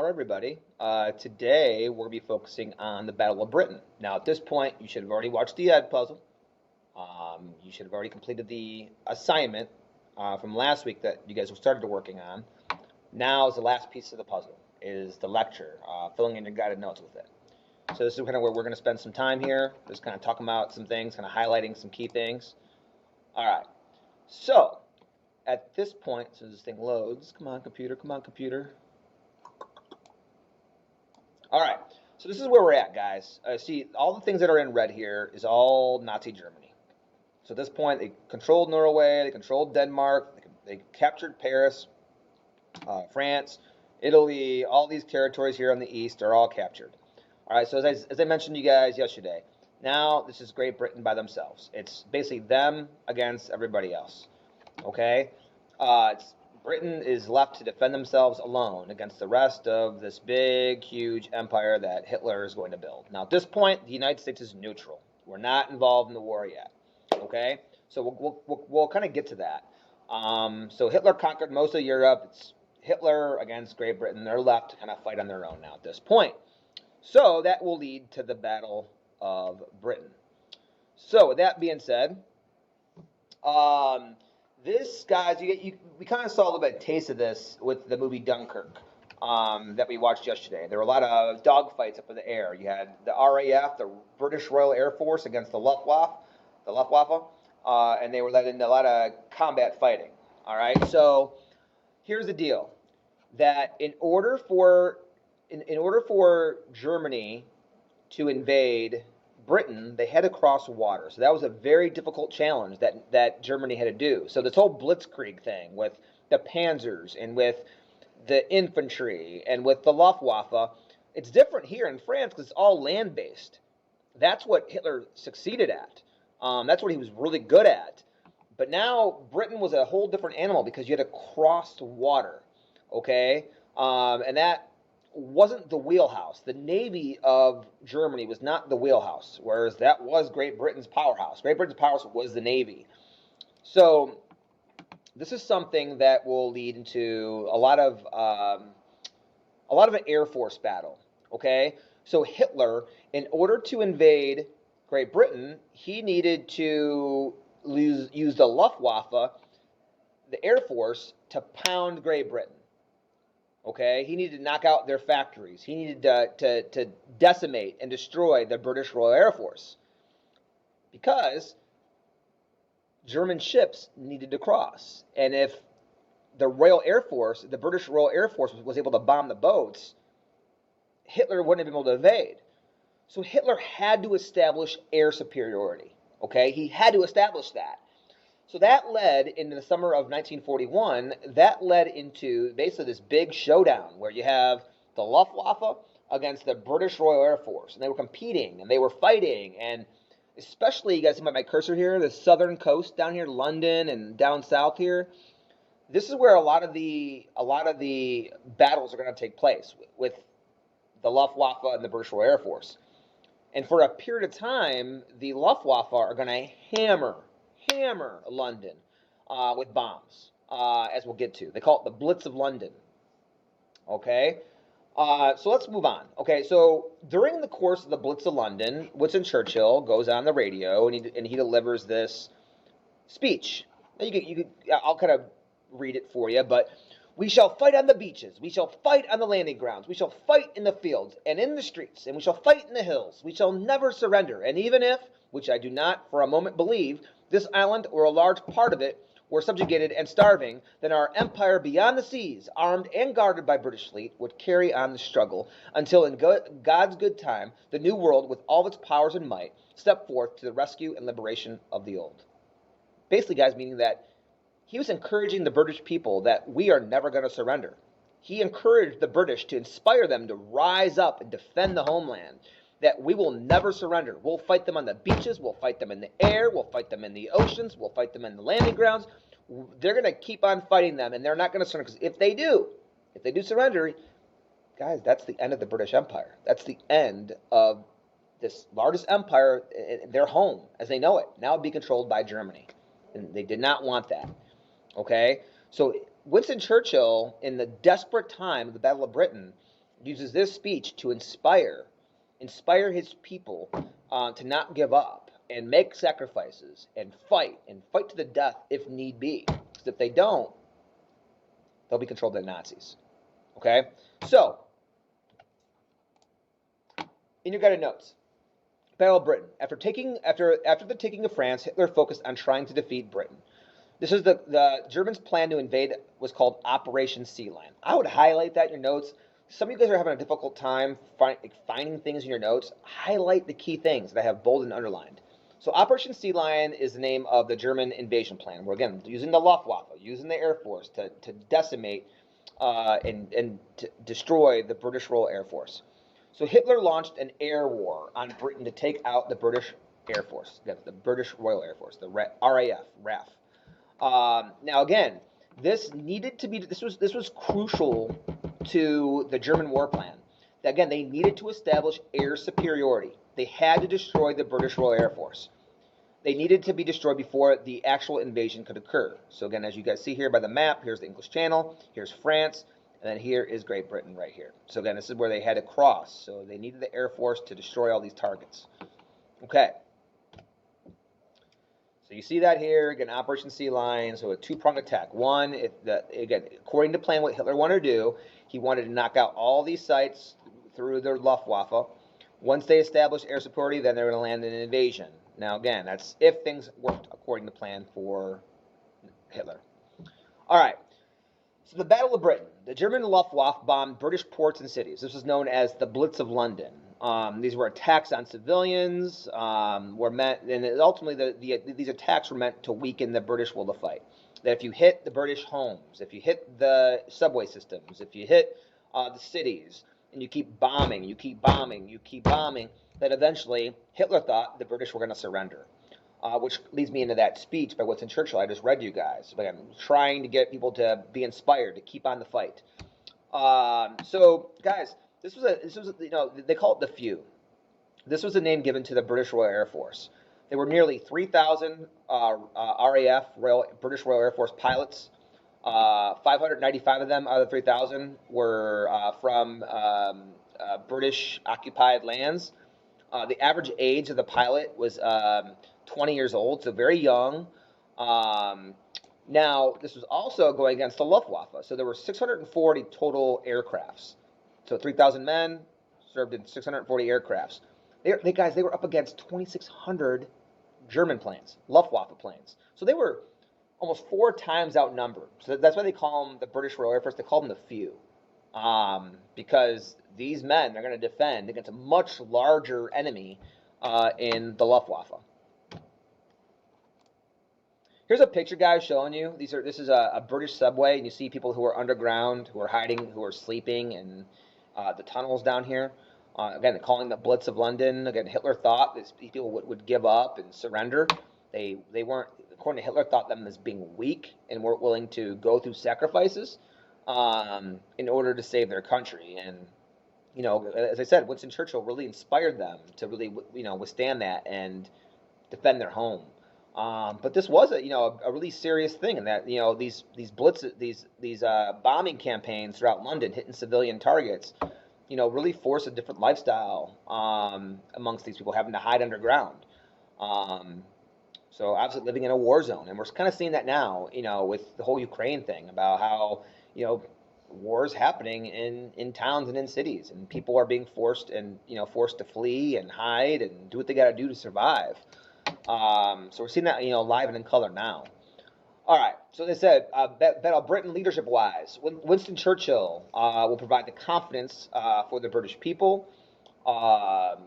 All right, everybody. Today we're going to be focusing on the Battle of Britain. Now, at this point, you should have already watched the Ed puzzle. You should have already completed the assignment from last week that you guys started working on. Now is the last piece of the puzzle, is the lecture, filling in your guided notes with it. So this is kind of where we're going to spend some time here, just kind of talking about some things, kind of highlighting some key things. All right. So at this point, so this thing loads. Come on, computer. Come on, computer. All right, so this is where we're at, guys. See, all the things that are in red here is all Nazi Germany. So at this point, they controlled Norway, they controlled Denmark, they captured Paris, France, Italy, all these territories here on the east are all captured. All right, so as I mentioned to you guys yesterday, now this is Great Britain by themselves. It's basically them against everybody else, okay? Britain is left to defend themselves alone against the rest of this big, huge empire that Hitler is going to build. Now, at this point, the United States is neutral. We're not involved in the war yet. Okay, so we'll kind of get to that. So Hitler conquered most of Europe. It's Hitler against Great Britain. They're left to kind of fight on their own now at this point. So that will lead to the Battle of Britain. So with that being said, this, guys, we kind of saw a little bit of taste of this with the movie Dunkirk that we watched yesterday. There were a lot of dogfights up in the air. You had the RAF, the British Royal Air Force, against the Luftwaffe, and they were led into a lot of combat fighting. All right, so here's the deal: that in order for Germany to invade Britain, they had to cross water. So that was a very difficult challenge that Germany had to do. So this whole Blitzkrieg thing with the panzers and with the infantry and with the Luftwaffe, it's different here in France because it's all land-based. That's what Hitler succeeded at. That's what he was really good at. But now Britain was a whole different animal because you had to cross the water, okay? And that wasn't the wheelhouse. The Navy of Germany was not the wheelhouse, whereas that was Great Britain's powerhouse. Great Britain's powerhouse was the Navy. So this is something that will lead into a lot of an Air Force battle. Okay, so Hitler, in order to invade Great Britain, he needed to use the Luftwaffe, the Air Force, to pound Great Britain. Okay, he needed to knock out their factories. He needed to decimate and destroy the British Royal Air Force because German ships needed to cross. And if the Royal Air Force, the British Royal Air Force, was able to bomb the boats, Hitler wouldn't have been able to evade. So Hitler had to establish air superiority. Okay, he had to establish that. So that led into the summer of 1941, that led into basically this big showdown where you have the Luftwaffe against the British Royal Air Force. And they were competing and they were fighting. And especially, you guys see my cursor here, the southern coast down here, London and down south here. This is where a lot of the battles are going to take place with the Luftwaffe and the British Royal Air Force. And for a period of time, the Luftwaffe are going to hammer London with bombs, as we'll get to. They call it the Blitz of London. Okay, so let's move on. Okay, so during the course of the Blitz of London, Winston Churchill goes on the radio and he delivers this speech. I'll kind of read it for you, but we shall fight on the beaches, we shall fight on the landing grounds, we shall fight in the fields and in the streets, and we shall fight in the hills. We shall never surrender, and even if, which I do not for a moment believe, this island or a large part of it were subjugated and starving, then our empire beyond the seas, armed and guarded by British fleet, would carry on the struggle until in God's good time, the new world with all its powers and might stepped forth to the rescue and liberation of the old. Basically, guys, meaning that he was encouraging the British people that we are never going to surrender. He encouraged the British to inspire them to rise up and defend the homeland, that we will never surrender. We'll fight them on the beaches, we'll fight them in the air, we'll fight them in the oceans, we'll fight them in the landing grounds. They're going to keep on fighting them, and they're not going to surrender. Because if they do surrender, guys, that's the end of the British Empire. That's the end of this largest empire, their home, as they know it. Now it'd be controlled by Germany. And they did not want that. Okay? So Winston Churchill, in the desperate time of the Battle of Britain, uses this speech to inspire his people to not give up and make sacrifices and fight to the death if need be. Because if they don't, they'll be controlled by the Nazis. Okay? So, in your guided notes, Battle of Britain. After the taking of France, Hitler focused on trying to defeat Britain. This is the Germans' plan to invade was called Operation Sea Lion. I would highlight that in your notes. Some of you guys are having a difficult time finding things in your notes. Highlight the key things that I have bold and underlined. So Operation Sea Lion is the name of the German invasion plan. We're again using the Luftwaffe, using the Air Force to decimate and to destroy the British Royal Air Force. So Hitler launched an air war on Britain to take out the British Air Force, the British Royal Air Force, the RAF. Now again, this was crucial to the German war plan. Again, they needed to establish air superiority. They had to destroy the British Royal Air Force. They needed to be destroyed before the actual invasion could occur. So again, as you guys see here by the map, here's the English Channel, here's France, and then here is Great Britain right here. So again, this is where they had to cross. So they needed the Air Force to destroy all these targets. Okay. So you see that here, again, Operation Sea Lion, so a two-pronged attack. One, again, according to plan, what Hitler wanted to do, he wanted to knock out all these sites through their Luftwaffe. Once they established air superiority, then they were going to land an invasion. Now, again, that's if things worked according to plan for Hitler. All right. So the Battle of Britain. The German Luftwaffe bombed British ports and cities. This was known as the Blitz of London. These were attacks on civilians. And ultimately these attacks were meant to weaken the British will to fight. That if you hit the British homes, if you hit the subway systems, if you hit the cities, and you keep bombing, that eventually Hitler thought the British were going to surrender. Which leads me into that speech by Winston Churchill I just read to you guys. Again, trying to get people to be inspired to keep on the fight. So, guys, this was they call it the Few. This was a name given to the British Royal Air Force. There were nearly 3,000 RAF, British Royal Air Force pilots. 595 of them out of the 3,000 were from British occupied lands. The average age of the pilot was 20 years old, so very young. Now, this was also going against the Luftwaffe. So there were 640 total aircrafts. So 3,000 men served in 640 aircrafts. They were up against 2,600 German planes, Luftwaffe planes. So they were almost 4 times outnumbered. So that's why they call them the British Royal Air Force. They call them the Few. Because these men are going to defend against a much larger enemy in the Luftwaffe. Here's a picture, guys, showing you. This is a British subway, and you see people who are underground, who are hiding, who are sleeping in the tunnels down here. Again, they're calling the Blitz of London. Again, Hitler thought these people would give up and surrender. They weren't, according to Hitler, thought them as being weak and weren't willing to go through sacrifices in order to save their country. And, as I said, Winston Churchill really inspired them to really, withstand that and defend their home. But this was a really serious thing, in that these bombing campaigns throughout London, hitting civilian targets, really forced a different lifestyle amongst these people, having to hide underground. So obviously living in a war zone, and we're kind of seeing that now, with the whole Ukraine thing, about how wars happening in towns and in cities, and people are being forced to flee and hide and do what they got to do to survive. So we're seeing that, live and in color now. All right, so they said, Battle Britain leadership-wise, Winston Churchill will provide the confidence for the British people.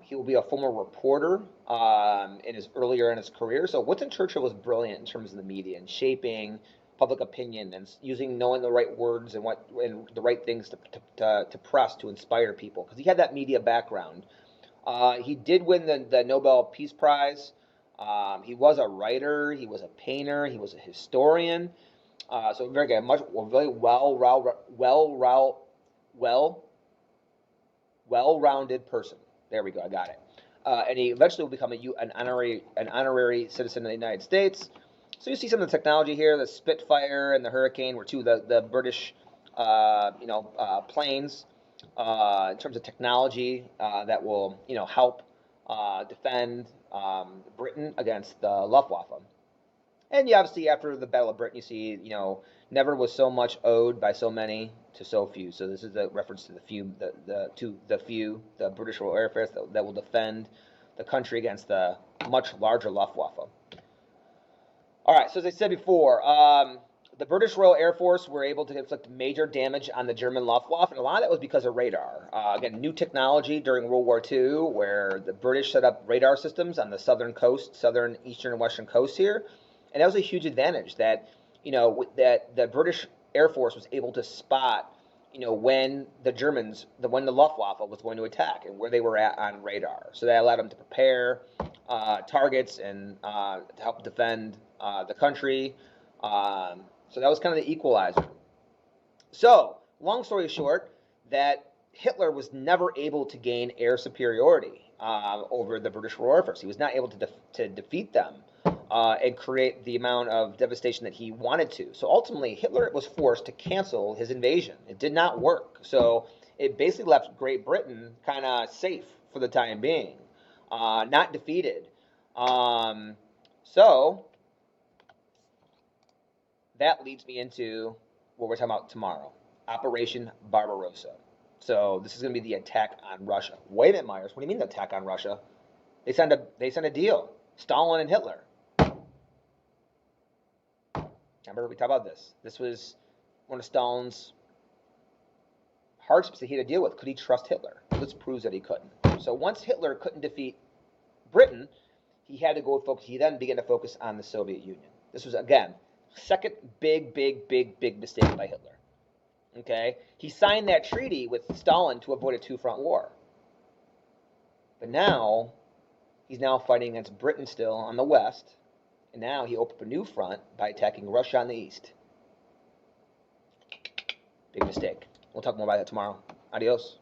He will be a former reporter earlier in his career. So Winston Churchill was brilliant in terms of the media and shaping public opinion and knowing the right words and the right things to press to inspire people, because he had that media background. He did win the Nobel Peace Prize. He was a writer, he was a painter, he was a historian. So very good, very well-rounded person. There we go, I got it. And he eventually will become an honorary citizen of the United States. So you see some of the technology here. The Spitfire and the Hurricane were two of the British planes. in terms of technology that will, help defend Britain against the Luftwaffe. And you obviously, after the Battle of Britain, you see, never was so much owed by so many to so few. So this is a reference to the few, the British Royal Air Force that will defend the country against the much larger Luftwaffe. All right, so as I said before, the British Royal Air Force were able to inflict major damage on the German Luftwaffe, and a lot of that was because of radar. Again, new technology during World War II, where the British set up radar systems on the southern coast, southern, eastern, and western coast here, and that was a huge advantage that, that the British Air Force was able to spot, when when the Luftwaffe was going to attack and where they were at on radar. So that allowed them to prepare targets and to help defend the country. So that was kind of the equalizer. So, long story short, that Hitler was never able to gain air superiority over the British Royal Air Force. He was not able to defeat them and create the amount of devastation that he wanted to. So ultimately, Hitler was forced to cancel his invasion. It did not work. So it basically left Great Britain kind of safe for the time being, not defeated. So that leads me into what we're talking about tomorrow, Operation Barbarossa. So this is going to be the attack on Russia. Wait a minute, Myers. What do you mean the attack on Russia? They signed a deal. Stalin and Hitler. Remember we talked about this. This was one of Stalin's hardships that he had to deal with. Could he trust Hitler? This proves that he couldn't. So once Hitler couldn't defeat Britain, he had to go focus. He then began to focus on the Soviet Union. This was again second big mistake by Hitler. Okay, he signed that treaty with Stalin to avoid a two-front war. But now he's fighting against Britain still on the west, and now he opened up a new front by attacking Russia on the east. Big mistake. We'll talk more about that tomorrow. Adios.